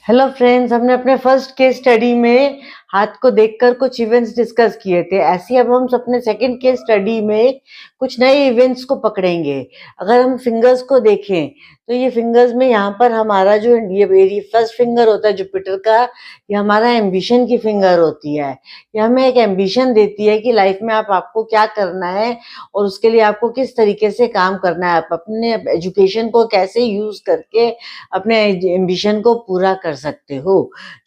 Hello friends, हमने अपने first case study में हाथ को देखकर कुछ इवेंट्स डिस्कस किए थे। ऐसे ही अब हम अपने सेकंड केस स्टडी में कुछ नए इवेंट्स को पकड़ेंगे। अगर हम फिंगर्स को देखें तो ये फिंगर्स में यहाँ पर हमारा जो ये फर्स्ट फिंगर होता है जुपिटर का, ये हमारा एम्बिशन की फिंगर होती है। ये हमें एक एम्बिशन देती है कि लाइफ में आपको क्या करना है और उसके लिए आपको किस तरीके से काम करना है। आप अपने एजुकेशन को कैसे यूज करके अपने एम्बिशन को पूरा कर सकते हो।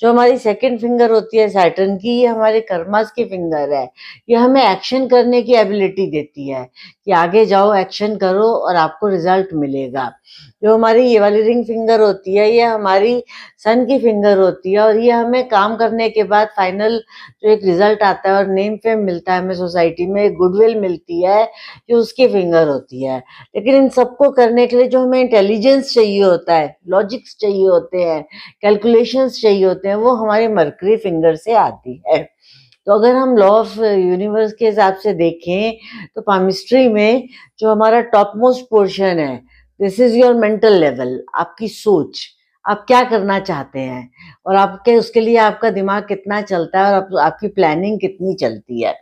जो हमारी सेकंड फिंगर होती है सैटर्न की, ये हमारे कर्मास की फिंगर है। ये हमें एक्शन करने की एबिलिटी देती है कि आगे जाओ, एक्शन करो और आपको रिजल्ट मिलेगा। जो हमारी ये वाली रिंग फिंगर होती है, ये हमारी सन की फिंगर होती है और ये हमें काम करने के बाद फाइनल जो एक रिजल्ट आता है और नेम फेम मिलता है हमें सोसाइटी में, गुडविल मिलती है, ये उसकी फिंगर होती है। लेकिन इन सबको करने के लिए जो हमें इंटेलिजेंस चाहिए होता है, लॉजिक्स चाहिए होते हैं, कैलकुलेशंस चाहिए होते हैं, वो हमारे मरकरी फिंगर से आती है। तो अगर हम लॉ ऑफ यूनिवर्स के हिसाब से देखें तो पामिस्ट्री में जो हमारा टॉप मोस्ट पोर्शन है, this is your mental level, आपकी सोच, आप क्या करना चाहते हैं और आपके उसके लिए आपका दिमाग कितना चलता है और आपकी प्लानिंग कितनी चलती है।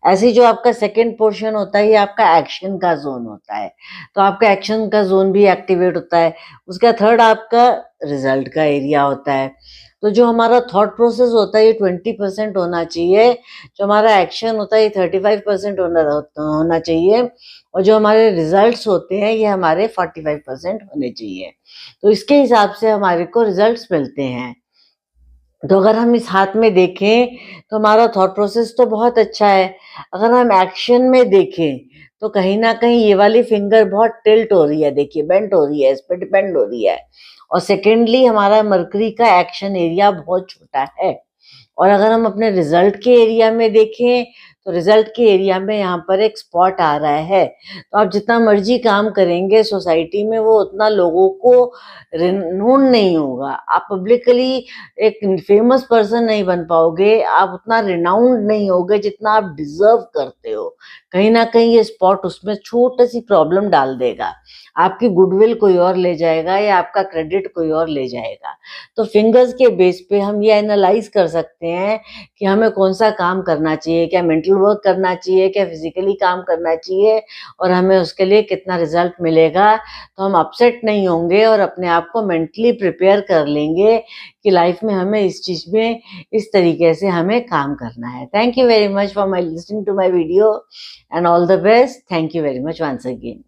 ऐसे ही जो आपका सेकंड पोर्शन होता है, ये आपका एक्शन का जोन होता है, तो आपका एक्शन का जोन भी एक्टिवेट होता है। उसका थर्ड आपका रिजल्ट का एरिया होता है। तो जो हमारा थॉट प्रोसेस होता है ये 20% होना चाहिए, जो हमारा एक्शन होता है ये 35% होना चाहिए और जो हमारे रिजल्ट्स होते हैं ये हमारे 45% होने चाहिए। तो इसके हिसाब से हमारे को रिजल्ट्स मिलते हैं। तो अगर हम इस हाथ में देखें तो हमारा थॉट प्रोसेस तो बहुत अच्छा है। अगर हम एक्शन में देखें तो कहीं ना कहीं ये वाली फिंगर बहुत टिल्ट हो रही है, देखिए बेंट हो रही है, इस पर डिपेंड हो रही है। और सेकेंडली हमारा मरकरी का एक्शन एरिया बहुत छोटा है। और अगर हम अपने रिजल्ट के एरिया में देखें तो रिजल्ट के एरिया में यहाँ पर एक स्पॉट आ रहा है। तो आप जितना मर्जी काम करेंगे सोसाइटी में, वो उतना लोगों को रिनोन नहीं होगा, आप पब्लिकली एक फेमस पर्सन नहीं बन पाओगे, आप उतना रिनाउंड नहीं होगे जितना आप डिजर्व करते हो। कहीं ना कहीं ये स्पॉट उसमें छोटी सी प्रॉब्लम डाल देगा, आपकी गुडविल कोई और ले जाएगा या आपका क्रेडिट कोई और ले जाएगा। तो फिंगर्स के बेस पे हम ये एनालाइज कर सकते हैं कि हमें कौन सा काम करना चाहिए, क्या मेंटल वर्क करना चाहिए, क्या फिजिकली काम करना चाहिए और हमें उसके लिए कितना रिजल्ट मिलेगा। तो हम अपसेट नहीं होंगे और अपने आप को मेंटली प्रिपेयर कर लेंगे कि लाइफ में हमें इस चीज में इस तरीके से हमें काम करना है। Thank you very much for my listening to my video and all the best. Thank you very much once again.